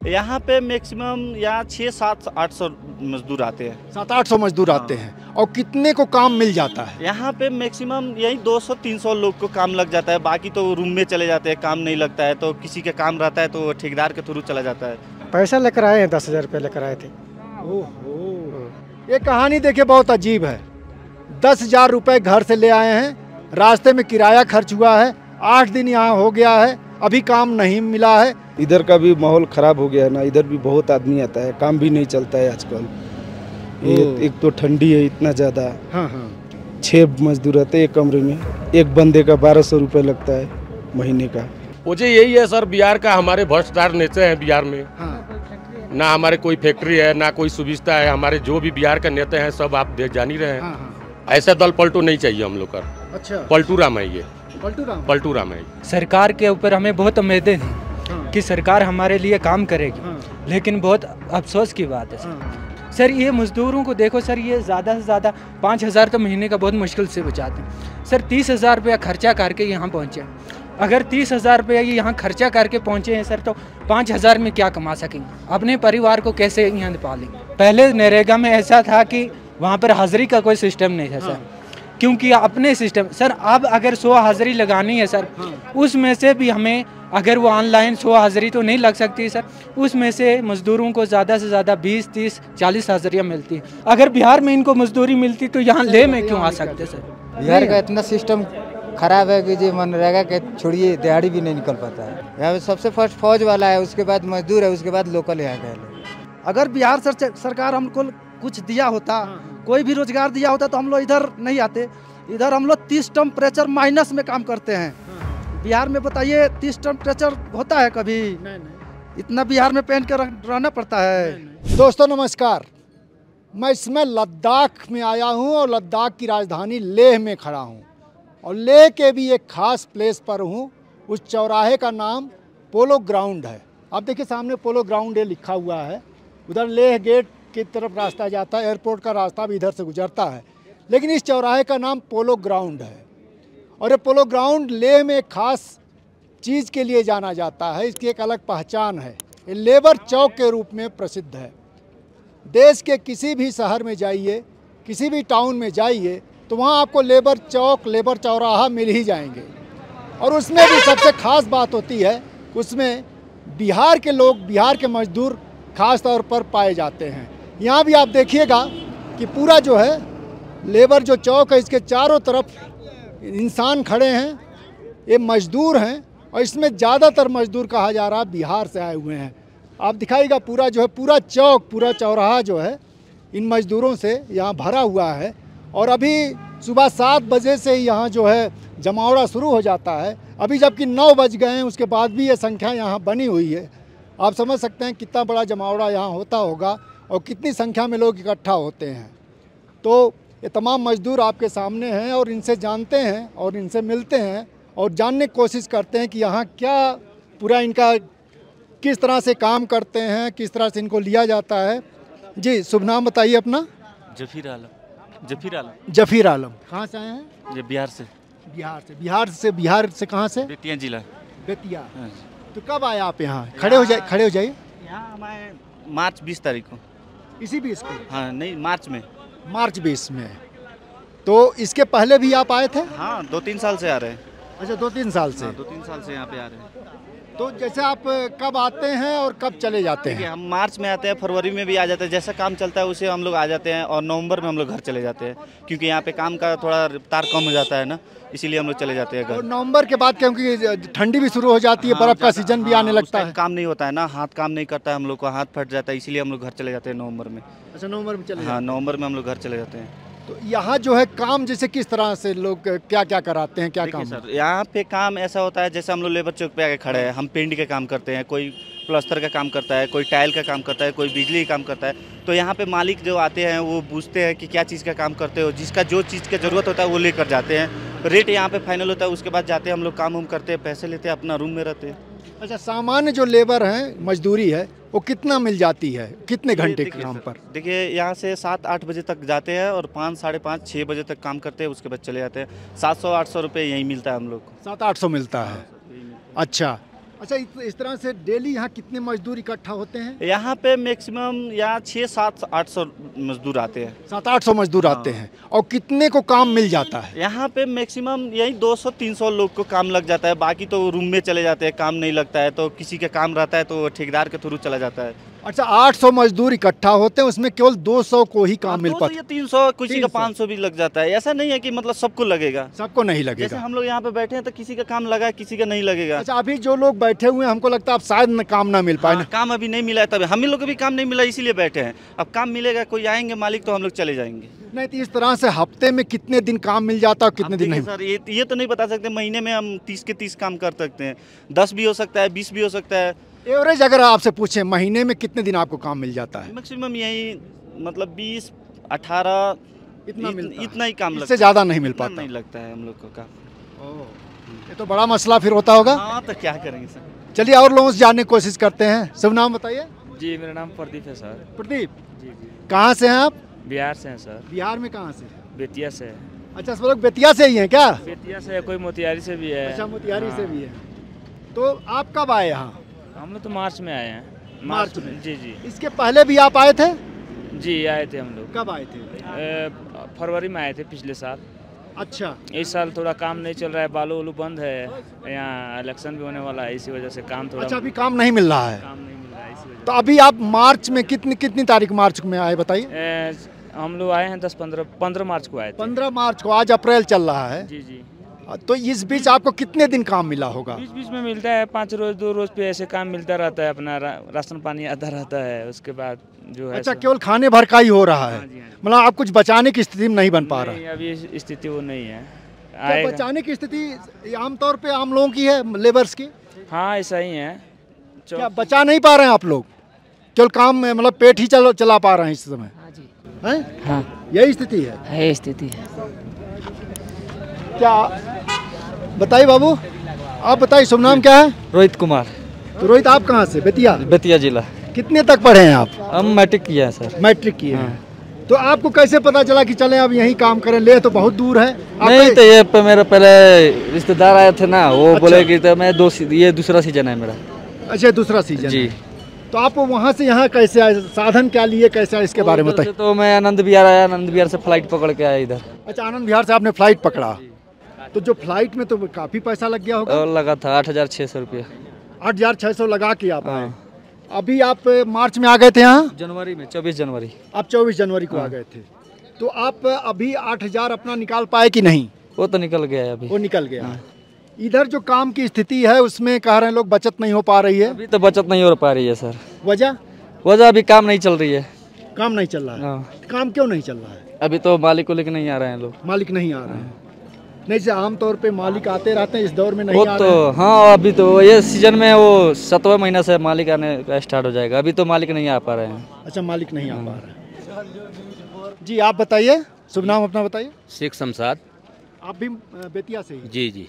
यहाँ पे मैक्सिमम यहाँ 600-700-800 मजदूर आते हैं। 700-800 मजदूर आते हैं और कितने को काम मिल जाता है? यहाँ पे मैक्सिमम यही 200-300 लोग को काम लग जाता है, बाकी तो रूम में चले जाते हैं। काम नहीं लगता है तो किसी के काम रहता है तो ठेकेदार के थ्रू चला जाता है। पैसा लेकर आए हैं, 10,000 रुपये लेकर आए थे। ओहो, ये कहानी देखिए बहुत अजीब है। 10,000 रुपये घर से ले आए हैं, रास्ते में किराया खर्च हुआ है, 8 दिन यहाँ हो गया है, अभी काम नहीं मिला है। इधर का भी माहौल खराब हो गया है ना, इधर भी बहुत आदमी आता है, काम भी नहीं चलता है आजकल। एक तो ठंडी है इतना ज़्यादा। हाँ। 6 मजदूर रहते हैं एक कमरे में, एक बंदे का 1200 रुपये लगता है महीने का। मुझे यही है सर, बिहार का हमारे भ्रष्टाचार नेता हैं बिहार में। हाँ। ना हमारे कोई फैक्ट्री है ना कोई सुविधा है। हमारे जो भी बिहार के नेता हैं सब आप जान ही रहे हैं। हाँ। ऐसा दल पलटू नहीं चाहिए हम लोग का। अच्छा, पलटू राम है ये, पलटू राम है। सरकार के ऊपर हमें बहुत उम्मीदें थी कि सरकार हमारे लिए काम करेगी, लेकिन बहुत अफसोस की बात है सर। ये मजदूरों को देखो सर, ये ज़्यादा से ज़्यादा 5,000 तो महीने का बहुत मुश्किल से बचाते हैं सर। 30,000 रुपया खर्चा करके यहाँ पहुँचे। अगर 30,000 रुपया ये यहाँ खर्चा करके पहुँचे हैं सर, तो 5,000 में क्या कमा सकेंगे? अपने परिवार को कैसे यहाँ पालेंगे? पहले नरेगा में ऐसा था कि वहाँ पर हाजिरी का कोई सिस्टम नहीं था सर, क्योंकि अपने सिस्टम सर। अब अगर 100 हाजिरी लगानी है सर, उसमें से भी हमें, अगर वो ऑनलाइन 100 हाजिरी तो नहीं लग सकती सर, उसमें से मजदूरों को ज़्यादा से ज़्यादा 20, 30, 40 हाजिरियाँ मिलती हैं। अगर बिहार में इनको मजदूरी मिलती तो यहाँ ले में क्यों आ सकते सर? बिहार का इतना सिस्टम खराब है कि जो मनरेगा के छोड़िए दिहाड़ी भी नहीं निकल पाता है। यहाँ पे सबसे फर्स्ट फौज वाला है, उसके बाद मजदूर है, उसके बाद लोकल यहाँ का है। अगर बिहार सरकार हमको कुछ दिया होता, कोई भी रोजगार दिया होता तो हम लोग इधर नहीं आते। इधर हम लोग 30 टेम्परेचर माइनस में काम करते हैं। बिहार में बताइए 30 टेम्परेचर होता है कभी? नहीं। इतना बिहार में पहन के रहना पड़ता है। दोस्तों नमस्कार, मैं इसमें लद्दाख में आया हूँ और लद्दाख की राजधानी लेह में खड़ा हूँ और लेह के भी एक खास प्लेस पर हूँ। उस चौराहे का नाम पोलो ग्राउंड है। आप देखिए सामने पोलो ग्राउंड है लिखा हुआ है। उधर लेह गेट की तरफ रास्ता जाता है, एयरपोर्ट का रास्ता भी इधर से गुजरता है, लेकिन इस चौराहे का नाम पोलो ग्राउंड है। और ये पोलो ग्राउंड लेह में एक खास चीज़ के लिए जाना जाता है, इसकी एक अलग पहचान है। ये लेबर चौक के रूप में प्रसिद्ध है। देश के किसी भी शहर में जाइए, किसी भी टाउन में जाइए, तो वहाँ आपको लेबर चौक, लेबर चौराहा मिल ही जाएंगे। और उसमें भी सबसे खास बात होती है, उसमें बिहार के लोग, बिहार के मजदूर खास तौर पर पाए जाते हैं। यहाँ भी आप देखिएगा कि पूरा जो है लेबर जो चौक है, इसके चारों तरफ इंसान खड़े हैं, ये मजदूर हैं। और इसमें ज़्यादातर मजदूर कहा जा रहा है बिहार से आए हुए हैं। आप दिखाइएगा पूरा जो है, पूरा चौक, पूरा चौराहा जो है इन मजदूरों से यहाँ भरा हुआ है। और अभी सुबह 7 बजे से ही यहाँ जो है जमावड़ा शुरू हो जाता है। अभी जबकि 9 बज गए हैं, उसके बाद भी ये संख्या यहाँ बनी हुई है। आप समझ सकते हैं कितना बड़ा जमावड़ा यहाँ होता होगा और कितनी संख्या में लोग इकट्ठा होते हैं। तो ये तमाम मजदूर आपके सामने हैं और इनसे जानते हैं और इनसे मिलते हैं और जानने की कोशिश करते हैं कि यहाँ क्या पूरा इनका किस तरह से काम करते हैं, किस तरह से इनको लिया जाता है। जी, शुभ नाम बताइए अपना। जफीर आलम। जफीर आलम। कहाँ से आए हैं? ये बिहार से। बिहार से कहाँ से? बेतिया जिला। बेतिया। तो कब आए आप यहाँ? खड़े हो जाइए। यहाँ हमारे मार्च 20 तारीख को। इसी 20 को? हाँ नहीं, मार्च 20 में। तो इसके पहले भी आप आए थे? हाँ, 2-3 साल से आ रहे हैं। अच्छा, 2-3 साल से? 2-3 साल से यहाँ पे आ रहे हैं। तो जैसे आप कब आते हैं और कब चले जाते हैं? हम मार्च में आते हैं, फरवरी में भी आ जाते हैं। जैसा काम चलता है उसे हम लोग आ जाते हैं और नवंबर में हम लोग घर चले जाते हैं, क्योंकि यहाँ पे काम का थोड़ा रफ्तार कम हो जाता है ना, इसीलिए हम लोग चले जाते हैं घर। और नवंबर के बाद क्योंकि ठंडी भी शुरू हो जाती है, बर्फ का सीजन भी आने लगता है, काम नहीं होता है ना, हाथ काम नहीं करता है, हम लोग को हाथ फट जाता है, इसीलिए हम लोग घर चले जाते हैं नवंबर में। अच्छा, नवंबर में चले? हाँ, नवंबर में हम लोग घर चले जाते हैं। तो यहाँ जो है काम जैसे किस तरह से लोग क्या क्या कराते हैं, क्या काम? सर यहाँ पे काम ऐसा होता है, जैसे हम लोग लेबर चौक पे आके खड़े हैं, हम पेंट के काम करते हैं, कोई प्लास्टर का काम करता है, कोई टाइल का काम करता है, कोई बिजली का काम करता है। तो यहाँ पे मालिक जो आते हैं वो पूछते हैं कि क्या चीज़ का काम करते हो, जिसका जो चीज़ की ज़रूरत होता है वो लेकर जाते हैं। रेट यहाँ पे फाइनल होता है, उसके बाद जाते हैं हम लोग, काम करते हैं, पैसे लेते हैं, अपना रूम में रहते हैं। अच्छा, सामान्य जो लेबर है, मजदूरी है, वो कितना मिल जाती है, कितने घंटे के काम पर? देखिए यहाँ से 7-8 बजे तक जाते हैं और 5, 5:30, 6 बजे तक काम करते हैं, उसके बाद चले जाते हैं। 700-800 रुपये यहीं मिलता है हम लोग को। 700-800 मिलता है। अच्छा, अच्छा, इस तरह से डेली यहाँ कितने मजदूर इकट्ठा होते हैं? यहाँ पे मैक्सिमम यहाँ 600-700-800 मजदूर आते हैं। 700-800 मजदूर आते हैं। और कितने को काम मिल जाता है? यहाँ पे मैक्सिमम यही 200-300 लोग को काम लग जाता है, बाकी तो रूम में चले जाते हैं, काम नहीं लगता है तो किसी का काम रहता है तो ठेकेदार के थ्रू चला जाता है। अच्छा, 800 मजदूर इकट्ठा होते हैं, उसमें केवल 200 को ही काम मिल पाता है? 300, किसी का 500 भी लग जाता है। ऐसा नहीं है कि मतलब सबको लगेगा, सबको नहीं जैसे लगेगा। हम लोग यहाँ पे बैठे हैं तो किसी का काम लगा, किसी का नहीं लगेगा। अच्छा, अभी जो लोग बैठे हुए हैं हमको लगता है अब शायद काम ना मिल पाए। हाँ, काम अभी नहीं मिला है, तभी हम लोग को भी काम नहीं मिला, इसीलिए बैठे हैं। अब काम मिलेगा, कोई आएंगे मालिक तो हम लोग चले जाएंगे। नहीं तो इस तरह से हफ्ते में कितने दिन काम मिल जाता है और कितने दिन नहीं? सर ये तो नहीं बता सकते। महीने में हम 30 के 30 काम कर सकते हैं, 10 भी हो सकता है, 20 भी हो सकता है। एवरेज अगर आपसे पूछें महीने में कितने दिन आपको काम मिल जाता है? मैक्सिमम यही मतलब 20-18 इतना मिलता है? इतना ही काम लगता है, इससे ज़्यादा नहीं मिल पाता? नहीं लगता है हम लोग को काम। ये तो बड़ा मसला फिर होता होगा। हाँ, तो क्या करेंगे सर। चलिए और लोगों से जानने की कोशिश करते हैं। शुभ नाम बताइए। जी, मेरा नाम प्रदीप है सर। प्रदीप, जी जी, कहाँ से हैं आप? बिहार से हैं सर। बिहार में कहाँ से? बेतिया से। अच्छा, सब लोग बेतिया से ही हैं क्या? बेतिया से, कोई मोतिहारी से भी है। अच्छा, मोतिहारी से भी है। तो आप कब आए यहाँ? हम लोग तो मार्च में आए हैं। मार्च में? जी जी इसके पहले भी आप आए थे? जी, आए थे हम लोग। कब आए थे? फरवरी में आए थे पिछले साल। अच्छा, इस साल थोड़ा काम नहीं चल रहा है, बालू वालू बंद है, यहाँ इलेक्शन भी होने वाला है, इसी वजह से काम थोड़ा। अच्छा, अभी काम नहीं मिल रहा है? काम नहीं मिल रहा है इसी वजह तो अभी आप मार्च में कितनी तारीख मार्च में आए बताइए? से। हम लोग आए हैं 15 मार्च को आए थे। 15 मार्च को। आज अप्रैल चल रहा है। जी जी। तो इस बीच आपको कितने दिन काम मिला होगा? बीच बीच में मिलता है, 5 रोज 2 रोज पे ऐसे काम मिलता रहता है, अपना राशन पानी आता रहता है, उसके बाद जो है। अच्छा, केवल खाने भर का ही हो रहा है? हाँ जी, हाँ जी। मतलब आप कुछ बचाने की स्थिति में नहीं बन पा रहा है? नहीं, अभी स्थिति वो नहीं है। तो आएगा। बचाने की स्थिति आमतौर पे आम लोगों की है, लेबर्स की? हाँ, ऐसा ही है। क्या बचा नहीं पा रहे हैं आप लोग? केवल काम में मतलब पेट ही चला पा रहे हैं इस समय? हाँ जी, हैं? हाँ, यही स्थिति है? है स्थिति है। क्या बताइए बाबू, आप बताइए, शुभ नाम क्या है? रोहित कुमार, तो रोहित, आप कहाँ से? बेतिया? बेतिया जिला। कितने तक पढ़े हैं आप? हम मैट्रिक किया है सर। मैट्रिक किए हैं। तो आपको कैसे पता चला कि चले अब यहीं काम करें? ले तो बहुत दूर है। नहीं, तो ये पे मेरे पहले रिश्तेदार आए थे ना, वो अच्छा। बोले कि तो मैं ये दूसरा सीजन है मेरा। अच्छा, दूसरा सीजन जी। है। तो आप वहाँ से यहाँ कैसे आए? साधन क्या लिए, कैसे आए, इसके बारे में बताइए। तो मैं आनंद विहार आया, आनंद विहार से फ्लाइट पकड़ के आया इधर। अच्छा, आनंद विहार से आपने फ्लाइट पकड़ा? तो जो फ्लाइट में तो काफ़ी पैसा लग गया होगा? और लगा था 8,600 रुपया। 8,600 लगा के आप आए। अभी आप मार्च में आ गए थे यहाँ? जनवरी में, 24 जनवरी। आप 24 जनवरी को आ गए थे। तो आप अभी 8,000 अपना निकाल पाए कि नहीं? वो तो निकल गया है अभी। वो निकल गया। इधर जो काम की स्थिति है उसमें कह रहे हैं लोग बचत नहीं हो पा रही है। अभी तो बचत नहीं हो पा रही है सर। वजह अभी काम नहीं चल रही है। काम नहीं चल रहा है? हाँ। काम क्यों नहीं चल रहा है? अभी तो मालिक को लेके नहीं आ रहे हैं लोग। मालिक नहीं आ रहे हैं? नहीं, जैसे आमतौर पे मालिक आते रहते हैं, इस दौर में नहीं वो आ तो रहे हैं। हाँ, अभी तो ये सीजन में वो 7वां महीना से मालिक आने का स्टार्ट हो जाएगा, अभी तो मालिक नहीं आ पा रहे हैं। अच्छा, मालिक नहीं आ पा रहे हैं। जी, आप बताइए, शुभ नाम अपना बताइए। शेख शमशाद। आप भी बेतिया से ही? जी जी।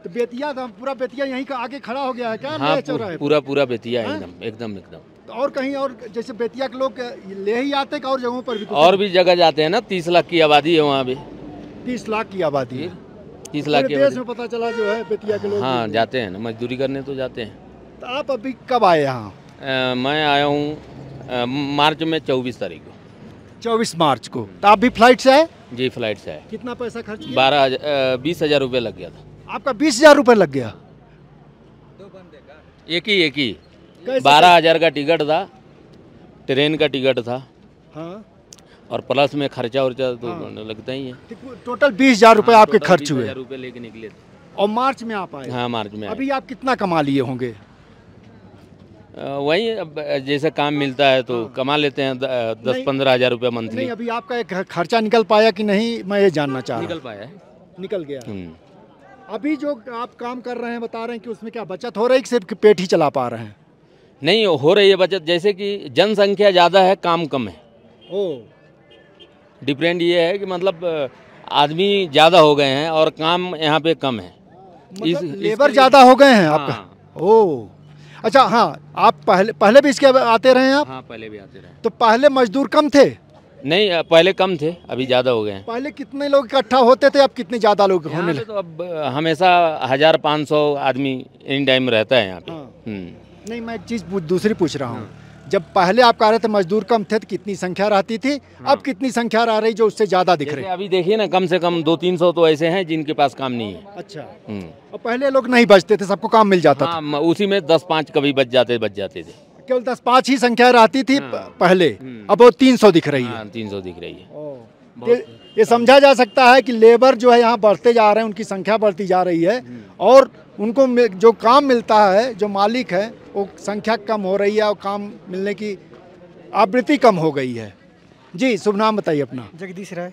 तो बेतिया तो पूरा बेतिया यहीं का आगे खड़ा हो गया है क्या? हाँ, नए चौराहे पे? पूरा बेतिया हाँ? एकदम एकदम एकदम। तो और कहीं और जैसे बेतिया के लोग ले ही आते हैं, और जगहों पर भी? और भी जगह जाते हैं ना, 30 लाख की आबादी है वहाँ भी। 30 लाख की आबादी है? 30 लाख की देश आबादी। में पता चला जो है बेतिया के लोग। हाँ, जाते हैं ना, मजदूरी करने तो जाते हैं। तो आप अभी कब आए यहाँ? मैं आया हूँ मार्च में 24 तारीख को। 24 मार्च को। तो आप भी फ्लाइट से आए? जी, फ्लाइट से आए। कितना पैसा खर्च किया? 20,000 रुपये लग गया था। आपका 20,000 रुपये लग गया? एक ही कैसे? 12,000 का टिकट था, ट्रेन का टिकट था। हाँ। और प्लस में खर्चा उर्चा तो हाँ। लगता ही है। टोटल 20,000 रुपये आपके खर्च हुए? 20,000 रुपये लेके निकले थे। और मार्च में आप आए? हाँ, मार्च में आए। अभी आप कितना कमा लिए होंगे? वही अब जैसे काम मिलता है तो कमा लेते हैं 10-15 हज़ार रुपये मंथली। नहीं, अभी आपका एक खर्चा निकल पाया कि नहीं, मैं ये जानना चाह रहा हूँ। निकल पाया है। निकल गया। अभी जो आप काम कर रहे हैं, बता रहे हैं कि उसमें क्या बचत हो रही है कि सिर्फ पेट ही चला पा रहे हैं? नहीं हो रही है बचत, जैसे कि जनसंख्या ज़्यादा है, काम कम है। डिफरेंट ये है कि मतलब आदमी ज़्यादा हो गए हैं और काम यहाँ पे कम है। मतलब लेबर ज़्यादा हो गए हैं आपका? ओह, अच्छा। हाँ, आप पहले भी इसके आते रहे हैं आप? हाँ, पहले भी आते रहे। तो पहले मजदूर कम थे? नहीं पहले कम थे, अभी ज़्यादा हो गए हैं। पहले कितने लोग इकट्ठा होते थे, अब कितने ज़्यादा लोग यहाँ होने पे लगे? तो अब हमेशा 1500 आदमी इन टाइम रहता है यहाँ पे। हाँ। नहीं, मैं एक चीज़ दूसरी पूछ रहा हूँ। जब पहले आप कह रहे थे मजदूर कम थे तो कितनी संख्या रहती थी, अब कितनी संख्या रह रही जो उससे ज़्यादा दिख रही? जैसे अभी देखिए ना, कम से कम 200-300 तो ऐसे हैं जिनके पास काम नहीं है। अच्छा। और पहले लोग नहीं बचते थे, सबको काम मिल जाता था? हाँ, उसी में 10-5 कभी बच जाते थे। केवल 10-5 ही संख्या रहती थी पहले, अब वो 300 दिख रही है। 300 दिख रही है। ये समझा जा सकता है कि लेबर जो है यहाँ बढ़ते जा रहे हैं, उनकी संख्या बढ़ती जा रही है और उनको जो काम मिलता है, जो मालिक है, वो संख्या कम हो रही है और काम मिलने की आवृत्ति कम हो गई है। जी, शुभ नाम बताइए अपना। जगदीश राय।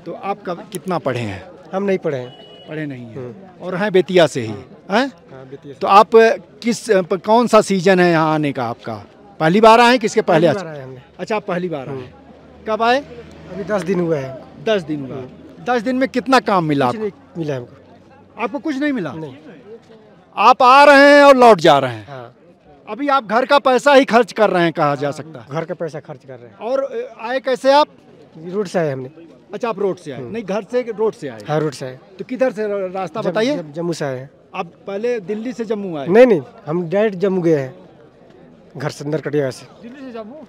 तो आप कितना पढ़े हैं? हम नहीं पढ़े हैं। पढ़े नहीं हैं और हैं बेतिया से ही हैं? हाँ, बेतिया से। तो आप कौन सा सीजन है यहाँ आने का आपका? पहली बार आए किसके पहले? अच्छा, आप पहली बार आए। कब आए? अभी 10 दिन हुए हैं। 10 दिन हुआ। 10 दिन में कितना काम मिला आपको? मिला हमको। आपको कुछ नहीं मिला? नहीं। आप आ रहे हैं और लौट जा रहे हैं। हाँ। अभी आप घर का पैसा ही खर्च कर रहे हैं, कहा जा सकता है। घर का पैसा खर्च कर रहे हैं। और आए कैसे आप? रोड से आए हमने। अच्छा, आप रोड से आए? नहीं, घर से रोड से आए? हाँ, रोड से आए। तो किधर से रास्ता बताइए? जम्मू से आए हैं। आप पहले दिल्ली से जम्मू आए? नहीं, हम डायरेक्ट जम्मू गए हैं, घर से, नरकटिया से। दिल्ली से जम्मू?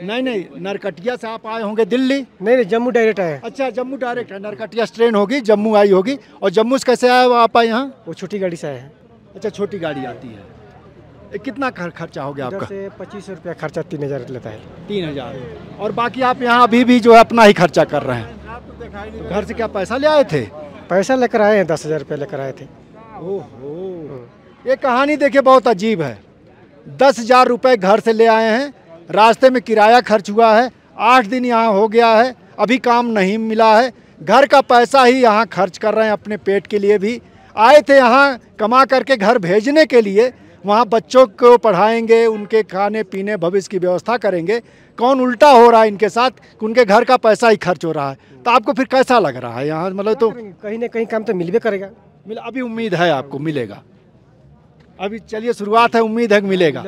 नहीं, नरकटिया से आप आए होंगे दिल्ली? नहीं, जम्मू डायरेक्ट आए। अच्छा, जम्मू डायरेक्ट है। नरकटिया से ट्रेन होगी, जम्मू आई होगी। और जम्मू से कैसे आए आप यहाँ? वो छोटी गाड़ी से आए हैं। अच्छा, छोटी गाड़ी आती है। कितना खर्चा हो गया आपका? से 2500 रुपया खर्चा 3000 लेता है। 3000। और बाकी आप यहाँ अभी भी जो है अपना ही खर्चा कर रहे हैं। घर से क्या पैसा ले आए थे? पैसा लेकर आए हैं, 10,000 रुपया लेकर आए थे। ओहो, ये कहानी देखिए बहुत अजीब है। 10,000 रुपये घर से ले आए हैं, रास्ते में किराया खर्च हुआ है, 8 दिन यहाँ हो गया है, अभी काम नहीं मिला है, घर का पैसा ही यहाँ खर्च कर रहे हैं, अपने पेट के लिए भी आए थे यहाँ कमा करके घर भेजने के लिए। वहाँ बच्चों को पढ़ाएंगे, उनके खाने पीने भविष्य की व्यवस्था करेंगे। कौन उल्टा हो रहा है इनके साथ कि उनके घर का पैसा ही खर्च हो रहा है। तो आपको फिर कैसा लग रहा है यहाँ? मतलब तो कहीं ना कहीं काम तो मिलबे करेगा। अभी उम्मीद है आपको मिलेगा? अभी चलिए, शुरुआत है, उम्मीद है कि मिलेगा।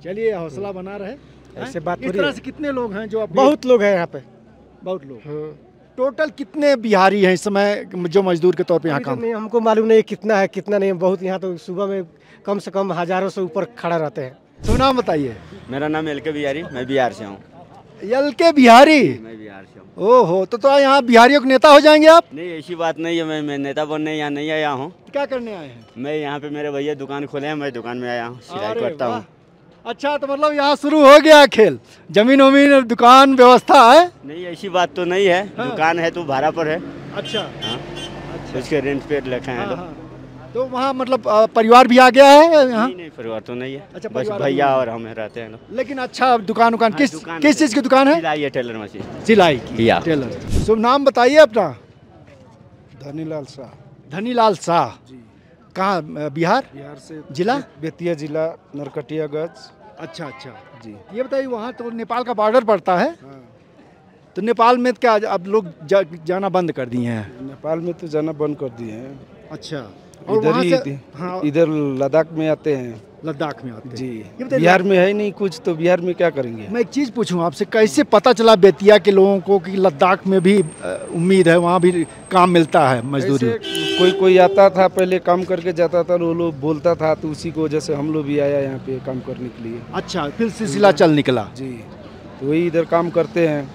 चलिए, हौसला बना रहे। ऐसे बात इस तरह से कितने लोग हैं जो? बहुत लोग हैं यहाँ पे। बहुत लोग। टोटल कितने बिहारी हैं इस समय जो मजदूर के तौर पे यहाँ काम? नहीं, हमको मालूम नहीं कितना है कितना नहीं। बहुत यहाँ तो सुबह में कम से कम हजारों से ऊपर खड़ा रहते हैं। तो नाम बताइए। मेरा नाम एल के बिहारी, मैं बिहार से हूँ। एल के बिहारी? मैं बिहार से हूँ। ओहो, तो यहाँ बिहारियों के नेता हो जाएंगे आप? नहीं, ऐसी बात नहीं है, मैं नेता बनने यहाँ नहीं आया हूँ। क्या करने आए हैं? मैं यहाँ पे मेरे भैया दुकान खोले हैं, मैं दुकान में आया हूँ, सिलाई करता हूँ। अच्छा, तो मतलब यहाँ शुरू हो गया खेल, जमीन वमीन दुकान व्यवस्था है? नहीं, ऐसी बात तो नहीं है। हाँ। दुकान है तो भाड़ा पर है। अच्छा। हाँ। अच्छा। उसके रेंट पे रखे हैं लोग। तो वहाँ मतलब परिवार भी आ गया है यहाँ? नहीं, परिवार तो नहीं है। अच्छा, बस भैया और हम रहते हैं लोग। लेकिन अच्छा, दुकान किस चीज़ की दुकान है? सिलाई है, टेलर मशीन। सिलाई की? टेलर। शुभ नाम बताइए अपना। धनीलाल शाह। धनीलाल शाह। कहाँ? बिहार? बिहार से। जिला? बेतिया जिला, नरकटियागंज। अच्छा जी। ये बताइए, वहाँ तो नेपाल का बॉर्डर पड़ता है। तो नेपाल में क्या अब लोग जाना बंद कर दिए हैं? नेपाल में तो जाना बंद कर दिए हैं। अच्छा। और इधर ही हाँ, इधर लद्दाख में आते हैं। लद्दाख में आते हैं जी। बिहार में है नहीं कुछ, तो बिहार में क्या करेंगे? मैं एक चीज़ पूछूं आपसे, कैसे पता चला बेतिया के लोगों को कि लद्दाख में भी उम्मीद है, वहाँ भी काम मिलता है मजदूरी? कोई आता था, पहले काम करके जाता था, वो लोग बोलता था, तो उसी को वजह से हम लोग भी आया यहाँ पे काम करने के लिए। अच्छा, फिर सिलसिला चल निकला? जी। तो वही इधर काम करते हैं।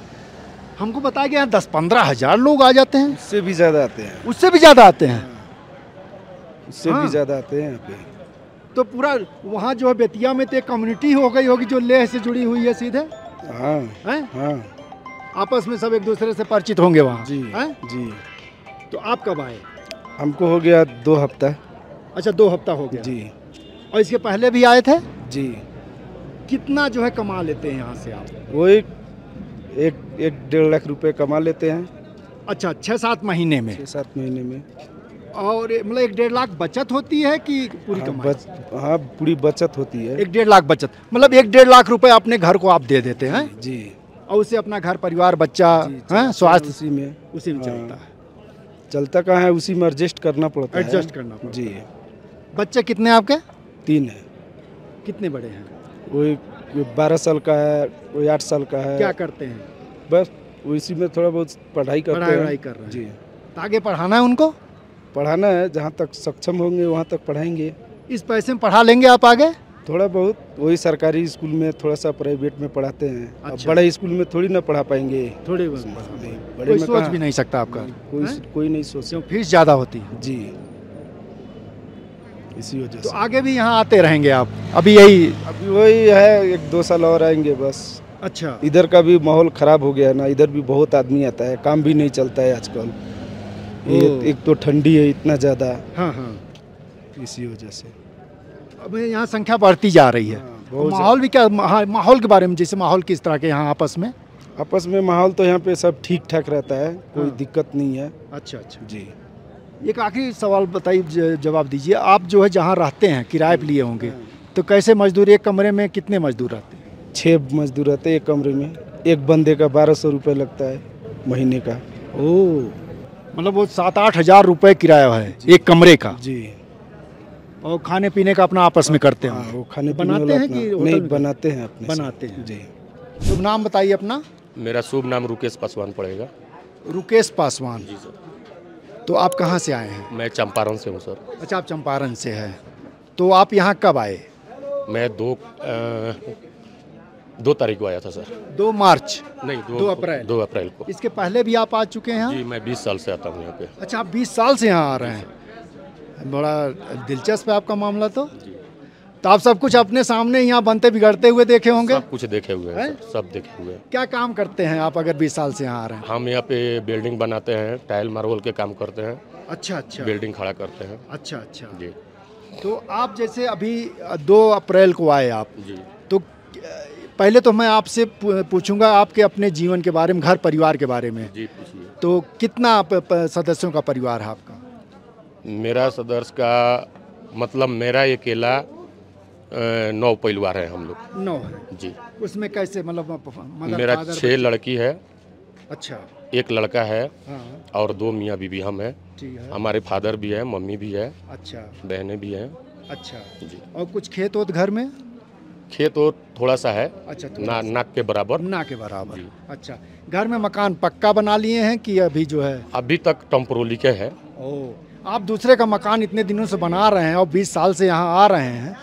हमको बताया गया 10-15 हज़ार लोग आ जाते हैं। उससे भी ज़्यादा आते हैं। उससे भी ज़्यादा आते हैं? उससे भी ज़्यादा आते हैं यहाँ पे। तो पूरा वहाँ जो है बेतिया में तो एक कम्युनिटी हो गई होगी जो लेह से जुड़ी हुई है सीधे? हाँ। हैं? हाँ। आपस में सब एक दूसरे से परिचित होंगे वहाँ? जी। हैं? जी। तो आप कब आए? हमको हो गया 2 हफ्ता। अच्छा, 2 हफ्ता हो गया। जी। और इसके पहले भी आए थे? जी। कितना जो है कमा लेते हैं यहाँ से आप? वो एक 1.5 लाख रुपए कमा लेते हैं। अच्छा, 6-7 महीने में? 6-7 महीने में। और मतलब 1.5 लाख बचत होती है कि पूरी कमाई? हाँ, पूरी बचत होती है। 1.5 लाख बचत, मतलब 1.5 लाख रुपए अपने घर को आप दे देते हैं? जी। और उससे अपना घर परिवार बच्चा स्वास्थ्य उसी में चलता है? चलता कहाँ है, उसी में एडजस्ट करना पड़ता है। एडजस्ट करना पड़ता है। जी। बच्चे कितने आपके? 3 है। कितने बड़े हैं? कोई 12 साल का है, कोई 8 साल का है। क्या करते हैं? बस वो इसी में थोड़ा बहुत पढ़ाई करते हैं। पढ़ाई कर रहे हैं जी। तो आगे पढ़ाना है उनको? पढ़ाना है, जहाँ तक सक्षम होंगे वहाँ तक पढ़ाएंगे। इस पैसे में पढ़ा लेंगे आप आगे? थोड़ा बहुत वही सरकारी स्कूल में, थोड़ा सा प्राइवेट में पढ़ाते हैं। अब अच्छा। बड़े स्कूल में थोड़ी ना पढ़ा पाएंगे। थोड़े बड़े कोई में सोच कहाँ? भी नहीं सकता आपका? कोई नहीं सोच। क्यों? फीस ज़्यादा होती है जी, इसी वजह तो से। आगे भी यहाँ आते रहेंगे आप? अभी यही? अभी वही है, 1-2 साल और आएंगे बस। अच्छा। इधर का भी माहौल खराब हो गया ना, इधर भी बहुत आदमी आता है, काम भी नहीं चलता है आजकल। एक तो ठंडी है इतना ज़्यादा। हाँ हाँ, इसी वजह से अब यहाँ संख्या बढ़ती जा रही है। बहुत माहौल भी क्या? माहौल के बारे में, जैसे माहौल किस तरह के यहाँ आपस में? आपस में माहौल तो यहाँ पे सब ठीक ठाक रहता है, कोई दिक्कत नहीं है। अच्छा अच्छा जी। एक आखिरी सवाल बताइए, जवाब दीजिए। आप जो है जहाँ रहते हैं, किराए पे लिए होंगे, तो कैसे मजदूर? एक कमरे में कितने मजदूर रहते हैं? 6 मजदूर रहते हैं एक कमरे में। एक बंदे का 1200 रुपये लगता है महीने का। ओह, मतलब वो 7-8 हज़ार रुपये किराया है एक कमरे का? जी। और खाने पीने का अपना आपस में करते हैं? वो खाने बनाते हैं कि नहीं, बनाते हैं अपने। बनाते हैं जी। शुभ नाम बताइए अपना। मेरा शुभ नाम रुकेश पासवान पड़ेगा। रुकेश पासवान जी सर। तो आप कहाँ से आए हैं? मैं चंपारण से हूँ सर। अच्छा, आप चंपारण से हैं। तो आप यहाँ कब आए? मैं 2 तारीख को आया था सर। 2 मार्च? नहीं, 2 अप्रैल। 2 अप्रैल को। इसके पहले भी आप आ चुके हैं? जी, मैं 20 साल से आता हूँ यहाँ पे। अच्छा, आप 20 साल से यहाँ आ रहे हैं। बड़ा दिलचस्प है आपका मामला। तो आप सब कुछ अपने सामने यहाँ बनते बिगड़ते हुए देखे होंगे? सब कुछ देखे हुए हैं सर, सब देखे हुए हैं। क्या काम करते हैं आप अगर 20 साल से यहाँ आ रहे हैं? हम यहाँ पे बिल्डिंग बनाते हैं, टाइल मार्बल के काम करते हैं। अच्छा अच्छा। बिल्डिंग खड़ा करते हैं। अच्छा अच्छा जी। तो आप जैसे अभी 2 अप्रैल को आए आप, जी। तो पहले तो मैं आपसे पूछूंगा आपके अपने जीवन के बारे में, घर परिवार के बारे में। जी, पूछिए। तो कितना सदस्यों का परिवार है आपका? मेरा सदस्य का मतलब मेरा अकेला 9 परिवार है हम लोग। 9 है जी। उसमें कैसे मतलब मेरा 6 लड़की है। अच्छा। 1 लड़का है। हाँ। और 2 मियाँ बीवी हम हैं। ठीक है। हमारे फादर भी है, मम्मी भी है। अच्छा। बहनें भी हैं। अच्छा जी। और कुछ खेत ओत घर में? खेत तो थोड़ा सा है। अच्छा, नाक के बराबर। ना के बराबर। अच्छा, घर में मकान पक्का बना लिए हैं कि अभी जो है? अभी तक टेम्पोररी के है। ओह, आप दूसरे का मकान इतने दिनों से बना रहे हैं और 20 साल से यहाँ आ रहे हैं?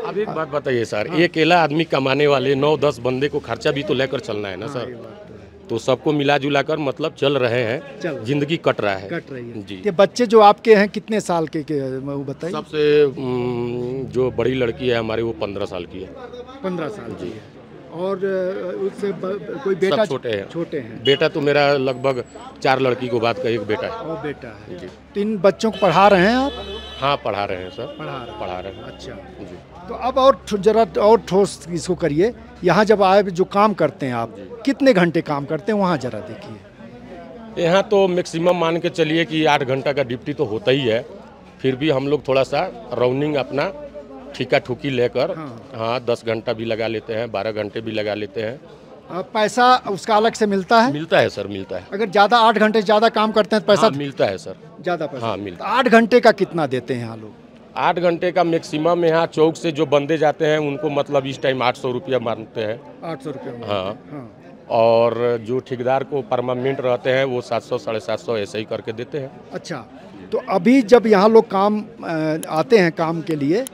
अब एक बात बताइए सर, एक अकेला आदमी कमाने वाले 9-10 बंदे को खर्चा भी तो लेकर चलना है ना सर। तो सबको मिला जुला कर मतलब चल रहे हैं, जिंदगी कट रहा है। कट रही है जी। ये बच्चे जो आपके हैं कितने साल के वो बताइए? सबसे जो बड़ी लड़की है हमारी वो 15 साल की है। 15 साल जी। और उससे कोई बेटा? सब छोटे हैं। छोटे हैं। बेटा तो मेरा लगभग 4 लड़की को बात का 1 बेटा है। और बेटा है जी। तो इन बच्चों को पढ़ा रहे हैं आप? हाँ, पढ़ा रहे हैं सर। पढ़ा रहे हैं। अच्छा जी। तो अब और जरा और ठोस इसको करिए। यहाँ जब आए जो काम करते हैं आप, कितने घंटे काम करते हैं वहाँ जरा देखिए। यहाँ तो मैक्सिमम मान के चलिए कि 8 घंटा का ड्यूटी तो होता ही है। फिर भी हम लोग थोड़ा सा राउंडिंग अपना ठीका ठुकी लेकर हाँ 10 घंटा भी लगा लेते हैं, 12 घंटे भी लगा लेते हैं। पैसा उसका अलग से मिलता है? मिलता है सर, मिलता है। अगर ज़्यादा 8 घंटे ज़्यादा काम करते हैं तो पैसा? हाँ, मिलता है सर, ज़्यादा पैसा। हाँ, मिलता है। 8 घंटे का कितना देते हैं यहाँ लोग? 8 घंटे का मैक्सिमम यहाँ चौक से जो बंदे जाते हैं उनको मतलब इस टाइम 800 रुपया मांगते हैं। 800 रुपये? हाँ। और जो ठेकेदार को परमानेंट रहते हैं वो 700 750 ऐसे ही करके देते हैं। अच्छा, तो अभी जब यहाँ लोग काम आते हैं काम के लिए,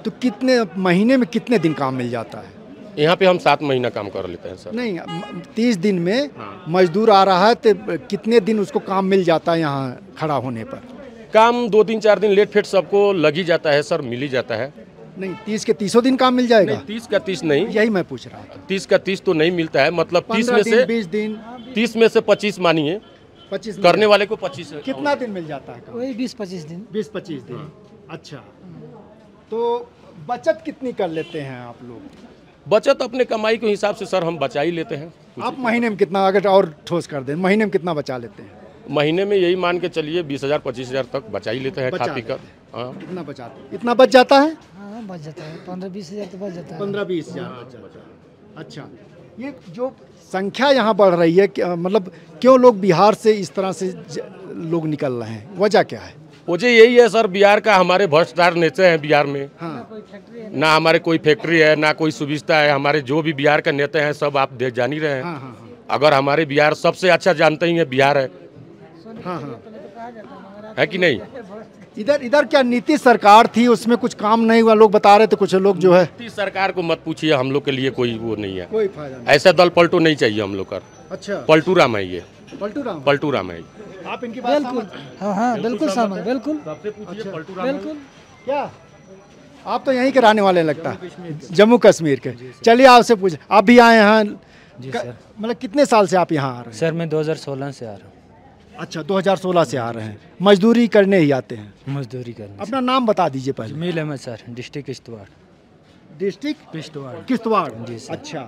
तो कितने महीने में कितने दिन काम मिल जाता है? यहाँ पे हम 7 महीना काम कर लेते हैं सर। नहीं, 30 दिन में मजदूर आ रहा है तो कितने दिन उसको काम मिल जाता है यहाँ खड़ा होने पर? काम 2-3-4 दिन लेट फेट सबको लग ही जाता है सर, मिल ही जाता है। नहीं, 30 के 30 दिन काम मिल जाएगा? नहीं, 30 का 30 नहीं। यही मैं पूछ रहा था। 30 का 30 तो नहीं मिलता है, मतलब 30 में से 20 दिन, 30 में से 25 मानिए, 25 करने वाले को 25। कितना दिन मिल जाता है? वही 20-25 दिन। 20-25 दिन। अच्छा, तो बचत कितनी कर लेते हैं आप लोग? बचत अपने कमाई के हिसाब से सर हम बचा ही लेते हैं। आप महीने में कितना, अगर और ठोस कर दें, महीने में कितना बचा लेते हैं? महीने में यही मान के चलिए 20,000 25,000 तक बचा ही लेते हैं खा पी कर। हाँ, कितना बचाते हैं? इतना बच जाता है? हाँ, बच जाता है। 15-20 हज़ार तो बच जाता है। 15-20 हज़ार बच जाता है। अच्छा, ये जो संख्या यहाँ बढ़ रही है, मतलब क्यों लोग बिहार से इस तरह से लोग निकल रहे हैं, वजह क्या है? वजह यही है सर, बिहार का हमारे भ्रष्टाचार नेता हैं बिहार में। ना हमारे कोई फैक्ट्री है, ना कोई सुविधा है। हमारे जो भी बिहार के नेता हैं सब आप जान ही रहे हैं। अगर हमारे बिहार सबसे अच्छा जानते ही है बिहार है कि नहीं। इधर क्या नीतीश सरकार थी, उसमें कुछ काम नहीं हुआ, लोग बता रहे थे कुछ लोग जो है। नीतीश सरकार को मत पूछिए, हम लोग के लिए कोई वो नहीं है, कोई फायदा नहीं। ऐसा दल पलटू नहीं चाहिए हम लोग का। अच्छा, पलटू राम है ये, पलटू राम है। आप इनकी बात बिल्कुल, हाँ बिल्कुल सहमत, बिल्कुल बिल्कुल। क्या आप तो यहीं के रहने वाले लगता है, जम्मू कश्मीर के। चलिए आपसे पूछ, आप भी आए हैं मतलब कितने साल से आप यहाँ आ रहे हैं? सर मैं 2016 से आ रहा हूँ। अच्छा, 2016 से आ रहे हैं, मजदूरी करने ही आते हैं? मजदूरी करने। अपना नाम बता दीजिए पहले। Jameel Ahmed sir, district Kishtwar. District Kishtwar. Kishtwar ji sir. अच्छा,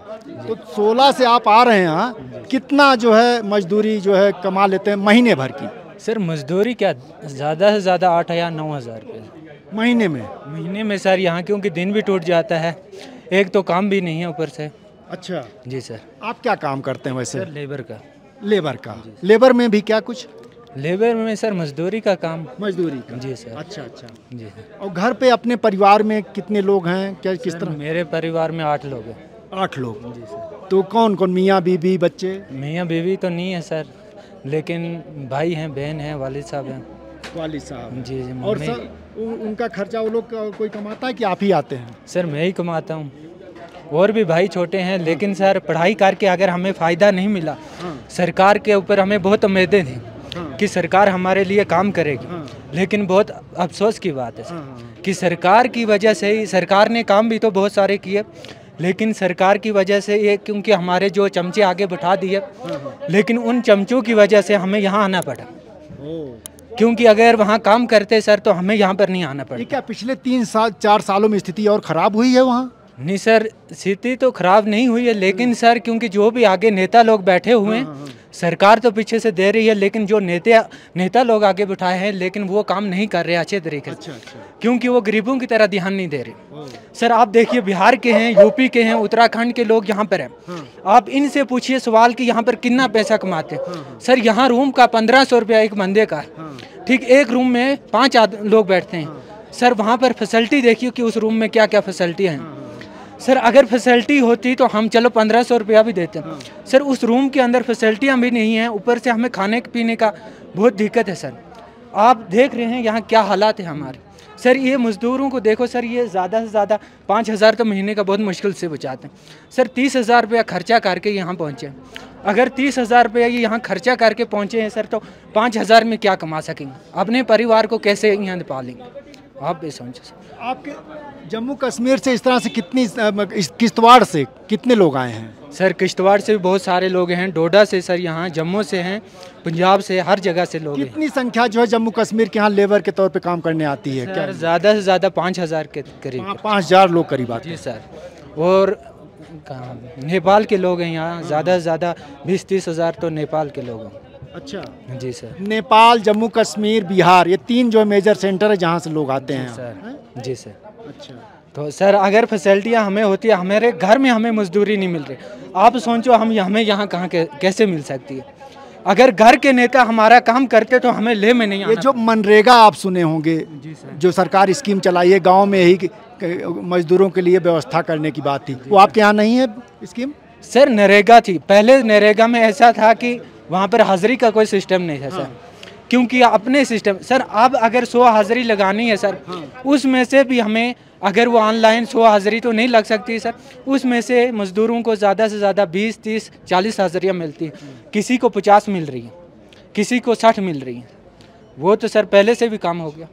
तो 16 से आप आ रहे हैं यहाँ, कितना जो है मजदूरी जो है कमा लेते हैं महीने भर की? सर मजदूरी क्या, ज़्यादा से ज़्यादा 8 या 9 हज़ार रुपये महीने में? महीने में सर, यहाँ क्योंकि दिन भी टूट जाता है, एक तो काम भी नहीं है ऊपर से। अच्छा जी सर। आप क्या काम करते हैं वैसे? सर लेबर का। लेबर का? लेबर में भी क्या कुछ? लेबर में सर मजदूरी का काम। मजदूरी का? जी सर। अच्छा अच्छा जी सर। और घर पे अपने परिवार में कितने लोग हैं, क्या किस तरह? मेरे परिवार में 8 लोग हैं। 8 लोग? जी सर। तो कौन कौन, मियाँ बीबी बच्चे? मियाँ बीवी तो नहीं है सर, लेकिन भाई हैं, बहन हैं, वालिद साहब हैं। वालिद साहब? जी जी। और सर उनका खर्चा वो लोग कोई कमाता है कि आप ही आते हैं? सर मैं ही कमाता हूँ, और भी भाई छोटे हैं, लेकिन सर पढ़ाई करके अगर हमें फ़ायदा नहीं मिला, सरकार के ऊपर हमें बहुत उम्मीदें थी कि सरकार हमारे लिए काम करेगी, लेकिन बहुत अफसोस की बात है सर कि सरकार की वजह से ही, सरकार ने काम भी तो बहुत सारे किए, लेकिन सरकार की वजह से ये, क्योंकि हमारे जो चमचे आगे बैठा दिए, लेकिन उन चमचों की वजह से हमें यहाँ आना पड़ा, क्योंकि अगर वहाँ काम करते सर तो हमें यहाँ पर नहीं आना पड़ा। क्या पिछले 3-4 सालों में स्थिति और ख़राब हुई है वहाँ? नहीं सर, स्थिति तो खराब नहीं हुई है, लेकिन सर क्योंकि जो भी आगे नेता लोग बैठे हुए हैं, सरकार तो पीछे से दे रही है, लेकिन जो नेता लोग आगे बैठाए हैं, लेकिन वो काम नहीं कर रहे अच्छे तरीके से। क्योंकि वो गरीबों की तरह ध्यान नहीं दे रहे। सर आप देखिए, बिहार के हैं, यूपी के हैं, उत्तराखंड के लोग यहाँ पर हैं, आप इनसे पूछिए सवाल कि यहाँ पर कितना पैसा कमाते हैं। सर यहाँ रूम का 1500 रुपया एक बंदे का, ठीक, एक रूम में 5 लोग बैठते हैं। सर वहाँ पर फैसिलिटी देखिए कि उस रूम में क्या क्या फैसिलिटी हैं। सर अगर फैसिलिटी होती तो हम चलो 1500 रुपया भी देते हैं। सर उस रूम के अंदर फैसिलिटियाँ भी नहीं हैं, ऊपर से हमें खाने पीने का बहुत दिक्कत है। सर आप देख रहे हैं यहाँ क्या हालात है हमारे। सर ये मज़दूरों को देखो सर, ये ज़्यादा से ज़्यादा 5000 तो महीने का बहुत मुश्किल से बचाते हैं। सर 30,000 रुपया खर्चा करके यहाँ पहुँचे, अगर 30,000 रुपया ये यहाँ खर्चा करके पहुँचे हैं सर, तो 5,000 में क्या कमा सकेंगे, अपने परिवार को कैसे यहाँ पालेंगे, आप भी समझो। सर आपके जम्मू कश्मीर से इस तरह से कितनी, किश्तवाड़ से कितने लोग आए हैं? सर किश्तवाड़ से भी बहुत सारे लोग हैं, डोडा से सर, यहाँ जम्मू से हैं, पंजाब से, हर जगह से लोग हैं। कितनी संख्या जो है जम्मू कश्मीर के यहाँ लेबर के तौर पे काम करने आती है? क्या ज़्यादा से ज़्यादा 5,000 के करीब। 5,000 लोग करीब आते हैं? जी सर। और नेपाल के लोग हैं यहाँ, ज़्यादा से ज़्यादा 20-30 हज़ार तो नेपाल के लोग हैं। अच्छा जी सर। नेपाल, जम्मू कश्मीर, बिहार, ये 3 जो मेजर सेंटर है जहाँ से लोग आते हैं सर। जी सर। अच्छा, तो सर अगर फैसिलिटियाँ हमें होती है, हमारे घर में हमें मजदूरी नहीं मिल रही, आप सोचो हमें यहाँ कहाँ कैसे मिल सकती है। अगर घर के नेता हमारा काम करते तो हमें ले में नहीं आना। ये जो मनरेगा आप सुने होंगे, जो सरकार स्कीम चलाई है, गाँव में ही मजदूरों के लिए व्यवस्था करने की बात थी, वो आपके यहाँ नहीं है स्कीम? सर नरेगा थी पहले, नरेगा में ऐसा था कि वहाँ पर हाजिरी का कोई सिस्टम नहीं था सर, क्योंकि अपने सिस्टम सर, अब अगर 100 हाजिरी लगानी है सर, उसमें से भी हमें, अगर वो ऑनलाइन 100 हाजिरी तो नहीं लग सकती सर, उसमें से मज़दूरों को ज़्यादा से ज़्यादा 20, 30, 40 हाजिरियाँ मिलती हैं, किसी को 50 मिल रही हैं, किसी को 60 मिल रही हैं। वो तो सर पहले से भी काम हो गया।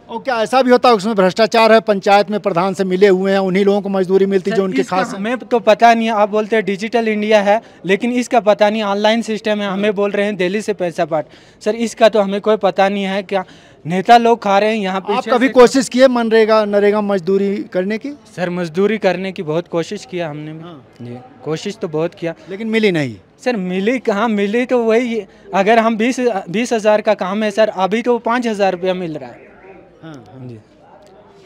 और क्या ऐसा भी होता है उसमें भ्रष्टाचार है, पंचायत में प्रधान से मिले हुए हैं, उन्हीं लोगों को मजदूरी मिलती जो उनके खास? हमें तो पता नहीं है, आप बोलते हैं डिजिटल इंडिया है, लेकिन इसका पता नहीं, ऑनलाइन सिस्टम है, हमें बोल रहे हैं दिल्ली से पैसा पाठ। सर इसका तो हमें कोई पता नहीं है, क्या नेता लोग खा रहे हैं यहाँ पे। आप कभी कोशिश किए नरेगा मजदूरी करने की? सर मजदूरी करने की बहुत कोशिश किया हमने जी, कोशिश तो बहुत किया, लेकिन मिली नहीं। सर मिली कहाँ, मिली तो वही, अगर हम 20,000 का काम है सर, अभी तो 5,000 रुपया मिल रहा है। हाँ, जी।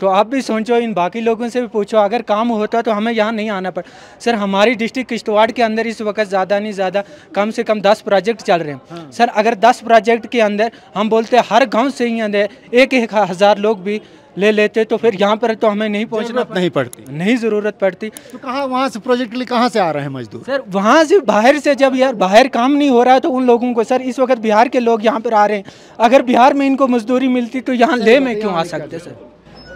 तो आप भी सोचो, इन बाकी लोगों से भी पूछो, अगर काम होता तो हमें यहाँ नहीं आना पड़। सर हमारी डिस्ट्रिक्ट किश्तवाड़ के अंदर इस वक्त ज़्यादा नहीं ज़्यादा कम से कम 10 प्रोजेक्ट चल रहे हैं। सर अगर 10 प्रोजेक्ट के अंदर हम बोलते हैं हर गांव से ही अंदर 1,000 लोग भी ले लेते तो फिर यहाँ पर तो हमें नहीं पहुँचना नहीं पड़ती, नहीं ज़रूरत पड़ती। तो कहाँ वहाँ से प्रोजेक्ट के लिए कहाँ से आ रहे हैं मजदूर? सर वहाँ से बाहर से, जब यार बाहर काम नहीं हो रहा है तो उन लोगों को, सर इस वक्त बिहार के लोग यहाँ पर आ रहे हैं, अगर बिहार में इनको मजदूरी मिलती तो यहाँ ले में क्यों आ सकते सर।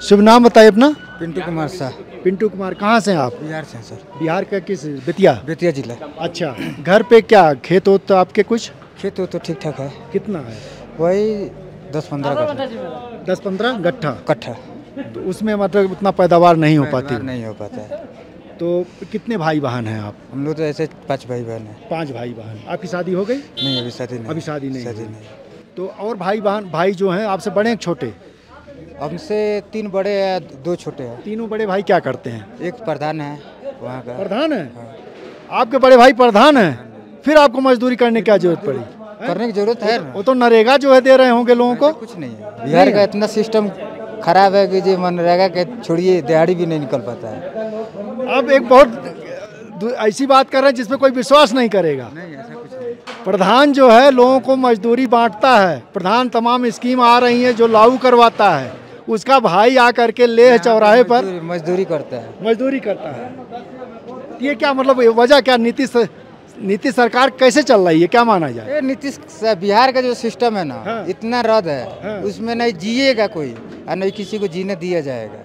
शुभ नाम बताइए अपना। पिंटू कुमार शाह। पिंटू कुमार, कहाँ से हैं आप? बिहार से सर। बिहार का किस? बेतिया? बेतिया जिला। अच्छा, घर पे क्या खेत हो तो आपके? कुछ खेत तो ठीक ठाक है। कितना है? वही 10-15 कट्ठा। तो उसमें मतलब उतना पैदावार नहीं हो पाती? नहीं हो पाता है। तो कितने भाई बहन हैं आप? हम लोग तो ऐसे 5 भाई बहन हैं। 5 भाई बहन। आपकी शादी हो गई? नहीं, अभी शादी नहीं। अभी शादी नहीं। तो और भाई जो हैं आपसे बड़े हैं छोटे? हमसे 3 बड़े हैं, 2 छोटे हैं। तीनों बड़े भाई क्या करते हैं? एक प्रधान है वहाँ का। प्रधान है? आपके बड़े भाई प्रधान है, फिर आपको मजदूरी करने की क्या जरूरत पड़ी? करने की जरूरत है। वो तो नरेगा जो है दे रहे होंगे लोगों को। कुछ नहीं है, बिहार का इतना सिस्टम खराब है कि जो मनरेगा के छोड़िए दिहाड़ी भी नहीं निकल पाता है। अब एक बहुत ऐसी बात कर रहे हैं जिसमें कोई विश्वास नहीं करेगा। नहीं, ऐसा कुछ नहीं। प्रधान जो है लोगों को मजदूरी बांटता है, प्रधान तमाम स्कीम आ रही हैं जो लागू करवाता है, उसका भाई आकर के लेह चौराहे पर मजदूरी करता है। ये क्या मतलब वजह क्या? नीतीश सरकार कैसे चल रही है, क्या माना जाए? नीतीश बिहार का जो सिस्टम है ना, इतना रद्द है, उसमें नहीं जिएगा कोई और नहीं किसी को जीने दिया जाएगा,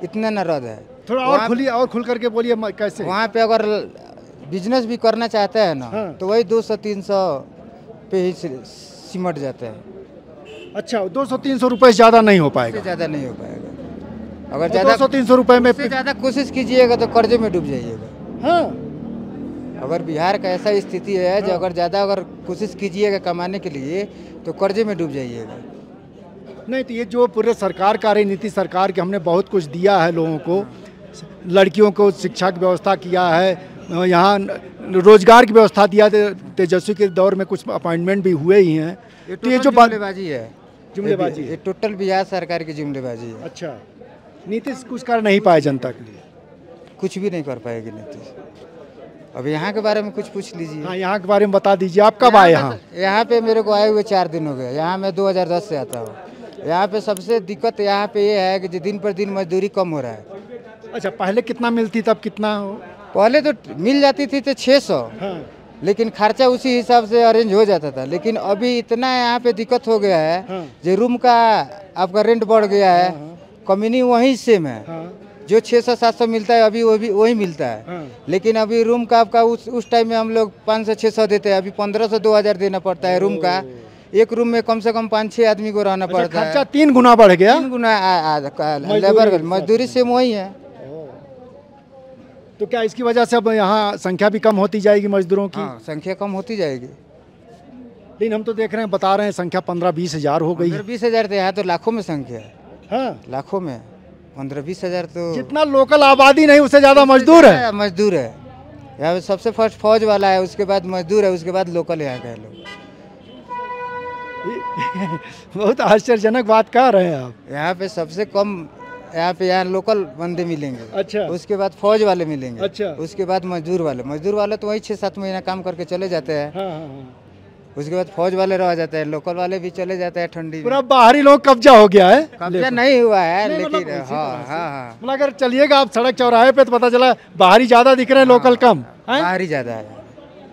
इतना न रद्द है। थोड़ा और खुल करके बोलिए कैसे? वहाँ पे अगर बिजनेस भी करना चाहते हैं ना, तो वही 200-300 पे ही सिमट जाते हैं। अच्छा, 200-300 रुपए से ज़्यादा नहीं हो पाएगा? ज़्यादा नहीं हो पाएगा। अगर 200-300 रुपए में ज़्यादा कोशिश कीजिएगा तो कर्जे में डूब जाइएगा। हाँ, अगर बिहार का ऐसा स्थिति है जो अगर कोशिश कीजिएगा कमाने के लिए तो कर्जे में डूब जाइएगा। नहीं तो ये जो पूरे सरकार का रही नीति सरकार की, हमने बहुत कुछ दिया है लोगों को, लड़कियों को शिक्षा की व्यवस्था किया है, यहाँ रोजगार की व्यवस्था दिया, तेजस्वी के दौर में कुछ अपॉइंटमेंट भी हुए ही हैं। तो ये जो जुमलेबाजी है, जुमलेबाजी टोटल बिहार सरकार की जुमलेबाजी है। अच्छा, नीतीश कुछ कर नहीं पाए जनता के लिए? कुछ भी नहीं कर पाएगी नीतीश। अब यहाँ के बारे में कुछ पूछ लीजिए। हाँ, यहाँ के बारे में बता दीजिए। आप कब आए यहाँ? यहाँ पे मेरे को आए हुए 4 दिन हो गए। यहाँ मैं 2010 से आता हूँ। यहाँ पे सबसे दिक्कत यहाँ पे ये है कि दिन पर दिन मजदूरी कम हो रहा है। अच्छा, पहले कितना मिलती तब कितना? पहले तो मिल जाती थी तो 600, लेकिन खर्चा उसी हिसाब से अरेंज हो जाता था। लेकिन अभी इतना यहाँ पे दिक्कत हो गया है जो रूम का आपका रेंट बढ़ गया है, कम्युनी वही सेम है, जो 600-700 मिलता है अभी वही मिलता है। लेकिन अभी रूम का आपका उस टाइम में हम लोग 500-600 देते हैं, अभी 1500-2000 देना पड़ता है रूम का। एक रूम में कम से कम 5-6 आदमी को रहना पड़ता है। खर्चा 3 गुना बढ़ गया। 3 गुना लेबर मजदूरी सेम वही है। तो क्या इसकी वजह से अब यहाँ संख्या भी कम होती जाएगी मजदूरों की? हाँ, संख्या कम होती जाएगी। लेकिन हम तो देख रहे हैं, बता रहे हैं संख्या 15-20 हज़ार हो गई। 15-20 हज़ार तो यहाँ तो लाखों में संख्या है। हाँ, लाखों में 15-20 हज़ार तो जितना लोकल आबादी नहीं उससे ज़्यादा मजदूर है। मजदूर है यहाँ पे। सबसे फर्स्ट फौज वाला है, उसके बाद मजदूर है, उसके बाद लोकल यहाँ के लोग। बहुत आश्चर्यजनक बात कह रहे हैं आप। यहाँ पे सबसे कम यहाँ लोकल बंदे मिलेंगे। अच्छा, उसके बाद फौज वाले मिलेंगे। अच्छा, उसके बाद मजदूर वाले तो वही 6-7 महीना काम करके चले जाते हैं। हाँ। उसके बाद फौज वाले रह जाते हैं, लोकल वाले भी चले जाते हैं ठंडी। पूरा बाहरी लोग कब्जा हो गया है। कब्जा नहीं हुआ है, लेकिन हाँ। मतलब अगर चलिएगा आप सड़क चौराहे पे तो पता चला बाहरी ज्यादा दिख रहे हैं, लोकल कम। बाहरी ज्यादा है।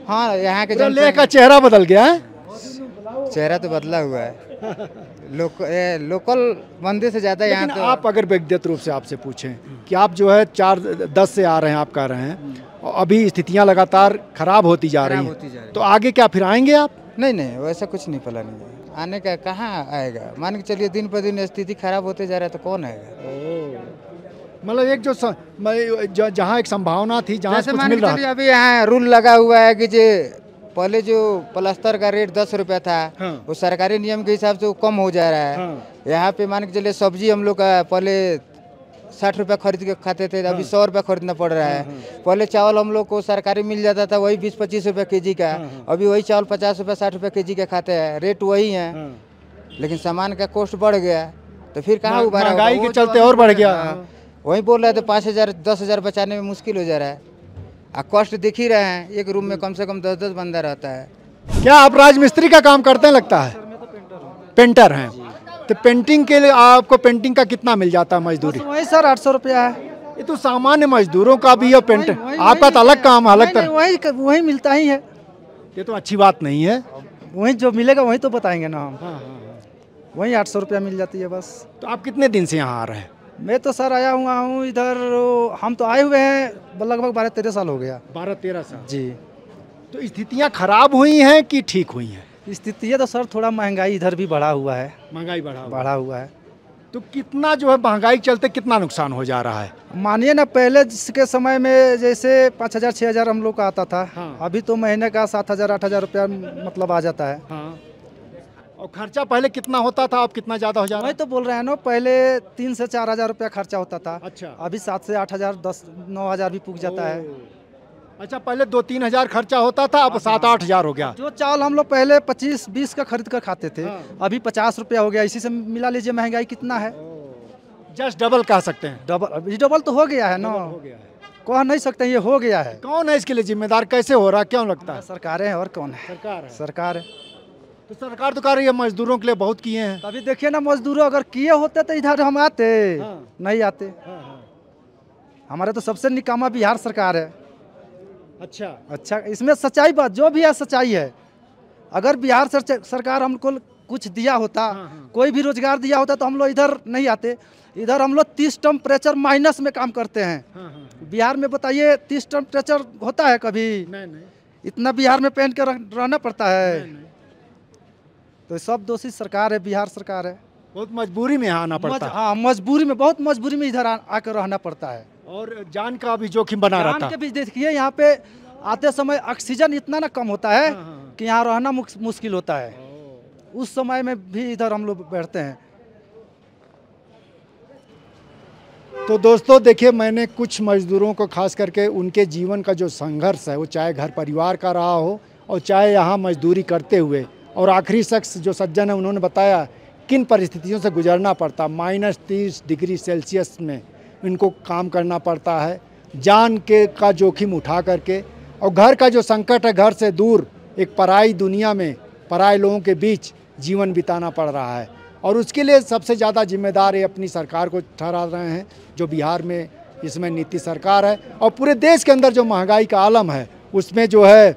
हाँ, यहाँ के लेह का चेहरा बदल गया है। चेहरा तो बदला हुआ है। लोकल बंदे से ज्यादा यहाँ तो। आप अगर व्यक्तिगत रूप से आपसे पूछें कि आप जो है 4-10 से आ रहे हैं, आप कह रहे हैं अभी स्थितियाँ लगातार खराब होती जा रही हैं, तो आगे क्या फिर आएंगे आप? नहीं, वैसा कुछ नहीं प्लान है। आने का कहाँ आएगा? मान के चलिए दिन पर दिन स्थिति खराब होते जा रहा है तो कौन आएगा? मतलब एक जो जहाँ एक संभावना थी, जहाँ कुछ मिल रहा है। अभी यहाँ रूल लगा हुआ है कि जो पहले जो प्लास्टर का रेट 10 रुपया था, वो सरकारी नियम के हिसाब से वो कम हो जा रहा है। यहाँ पे मान के चलिए सब्जी हम लोग का पहले 60 रुपया खरीद के खाते थे, अभी 100 रुपया खरीदना पड़ रहा है। पहले चावल हम लोग को सरकारी मिल जाता था वही 20-25 रुपया केजी का, अभी वही चावल 50 रुपया 60 रुपया केजी का खाते हैं, रेट वही है। लेकिन सामान का कॉस्ट बढ़ गया, तो फिर कहाँ उबारा? महंगाई के चलते और बढ़ गया। वही बोल रहे थे 5,000 10,000 बचाने में मुश्किल हो जा रहा है। कॉस्ट दिख ही रहे हैं, एक रूम में कम से कम 10-10 बंदा रहता है। क्या आप राजमिस्त्री का काम करते हैं लगता है? पेंटर हैं। तो पेंटिंग के लिए आपको पेंटिंग का कितना मिल जाता है मजदूरी? वही सर 800 रुपया है। ये तो सामान्य मजदूरों का भी है पेंटर, आपका तो अलग काम है, अलग तरह। वही मिलता ही है। ये तो अच्छी बात नहीं है। वही जो मिलेगा वही तो बताएंगे ना हम। वही 800 रुपया मिल जाती है बस। तो आप कितने दिन से यहाँ आ रहे हैं? मैं तो सर आया हुआ हूँ इधर, हम तो आए हुए हैं लगभग 12-13 साल हो गया। 12-13 साल जी। तो स्थितियाँ खराब हुई हैं कि ठीक हुई हैं? स्थिति तो सर थोड़ा महंगाई इधर भी बढ़ा हुआ है। महंगाई बढ़ा हुआ है। तो कितना जो है महंगाई चलते कितना नुकसान हो जा रहा है? मानिए ना, पहले के समय में जैसे 5,000 6,000 हम लोग का आता था। अभी तो महीने का 7,000 8,000 रुपया मतलब आ जाता है। और खर्चा पहले कितना होता था, अब कितना ज़्यादा हो जा रहा है? वही तो बोल रहे हैं ना, पहले 3 से 4,000 रुपया खर्चा होता था। अच्छा। अभी 7 से 8,000 10-9,000 भी पुग जाता है। अच्छा, पहले 2-3 हजार खर्चा होता था, अब 7-8 हजार हो गया। जो चावल हम लोग पहले 25-20 का खरीद कर खाते थे, अभी 50 रुपया हो गया। इसी से मिला लीजिए महंगाई कितना है। जस्ट डबल कह सकते हैं। डबल तो हो गया है ना, कह नहीं सकते, ये हो गया है। कौन है इसके लिए जिम्मेदार, कैसे हो रहा, क्यों लगता है? सरकारें हैं, और कौन है? सरकार है। तो सरकार तो कर रही है, मजदूरों के लिए बहुत किए हैं। अभी देखिए ना, मजदूरों अगर किए होते तो इधर हम आते। नहीं आते। हमारे तो सबसे निकामा बिहार सरकार है। अच्छा, इसमें सच्चाई बात जो भी है सच्चाई है। अगर बिहार सरकार हमको कुछ दिया होता, कोई भी रोजगार दिया होता तो हम लोग इधर नहीं आते। इधर हम लोग 30 टेम्परेचर माइनस में काम करते हैं। बिहार में बताइए 30 टेम्परेचर होता है कभी? नहीं। इतना बिहार में पहन कर रहना पड़ता है। तो सब दोषी सरकार है, बिहार सरकार है। बहुत मजबूरी में आना पड़ता है। हाँ, मजबूरी में, बहुत मजबूरी में इधर आकर रहना पड़ता है। और जान का भी जोखिम बना रहता है। जान के भी देखिए, यहाँ पे आते समय ऑक्सीजन इतना ना कम होता है कि यहाँ रहना मुश्किल होता है। उस समय में भी इधर हम लोग बैठते हैं। तो दोस्तों देखिए, मैंने कुछ मजदूरों को खास करके उनके जीवन का जो संघर्ष है, वो चाहे घर परिवार का रहा हो और चाहे यहाँ मजदूरी करते हुए, और आखिरी शख्स जो सज्जन है उन्होंने बताया किन परिस्थितियों से गुजरना पड़ता। -30 डिग्री सेल्सियस में इनको काम करना पड़ता है, जान के का जोखिम उठा करके। और घर का जो संकट है, घर से दूर एक पराई दुनिया में पराए लोगों के बीच जीवन बिताना पड़ रहा है। और उसके लिए सबसे ज़्यादा जिम्मेदार ये अपनी सरकार को ठहरा रहे हैं, जो बिहार में इसमें नीतीश सरकार है। और पूरे देश के अंदर जो महंगाई का आलम है, उसमें जो है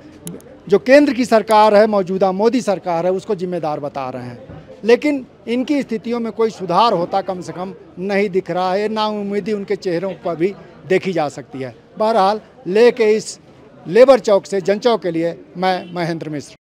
जो केंद्र की सरकार है, मौजूदा मोदी सरकार है, उसको जिम्मेदार बता रहे हैं। लेकिन इनकी स्थितियों में कोई सुधार होता कम से कम नहीं दिख रहा है। नाउम्मीदी उनके चेहरों पर भी देखी जा सकती है। बहरहाल लेके इस लेबर चौक से जनचौक के लिए मैं महेंद्र मिश्र।